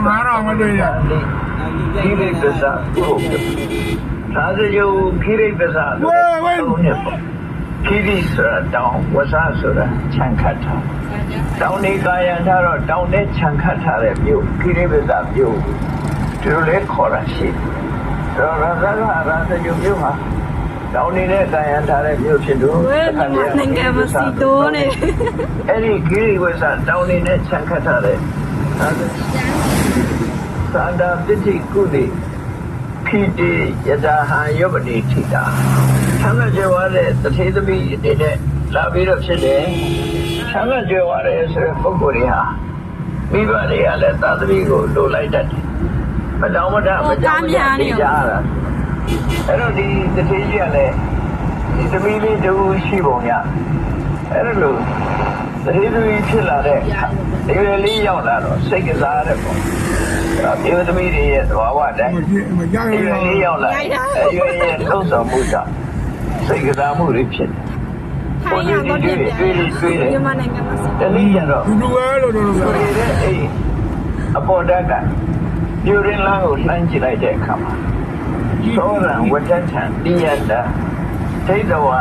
9,000မတွေ့ရခိရိပစ္စဟုတ်သာသယုခိရိပစ္စဟုတ်နေပေါ့ခိရိဆိုတာတောင်းဝဆဆိုတာခြံခတ်ထားတောင်းနေကာယံထားတော့တောင်းနဲ့ခြံခတ်ထားတဲ့မြို့ခိရိပစ္စမြို့ဒီလိုလဲခေါ်တာရှိတယ်ရသယုမြို့ဟာတောင်းနေတဲ့ကာယံထားတဲ့မြို့ဖြစ်လို့နိုင်ငံမစီတိုးနေအဲ့ဒီခိရိဝဆတောင်းနေတဲ့ခြံခတ်ထားတဲ့သာဒပစ္စည်းကုတိခိတိယတာဟံယောပတိထိတာဆံမကျွားတဲ့တထေသမီးအနေနဲ့လာပြီးတော့ဖြစ်တယ်ဆံမကျွားတဲ့ဆိုတဲ့ပုဂ္ဂိုလ်တွေဟာမိဘတွေကလည်းသာသမီကိုလိုလိုက်တတ်တယ်မတောင်းမတမကြောက်မကြနေကြတာအဲ့တော့ဒီတထေကြီးကလည်းဒီသမီးလေးတူရှိပုံရအဲ့လိုတထေသမီးဖြစ်လာတဲ့ဒီလေလေးရောက်လာတော့စိတ်ကစားတဲ့ပေါ့ဒီသမီးတွေရဲ့သဘာဝတိုင်းဒီလေးရောက်လာအဲဒီရဲ့လှုပ်ဆောင်မှုကြောင့်စိတ်ကစားမှုတွေဖြစ်တယ်။ထိုင်းရောက်တော့တွေ့မြန်မာနိုင်ငံမှာစီတနည်းရတော့လူပဲလို့တဲ့အဲ့အပေါ်တက်ကပြူရင်းလန်းကိုလှမ်းကြည့်လိုက်တဲ့အခါမှာသောရံဝတ္တထံတိယတ္တဒိဋ္ဌဝါ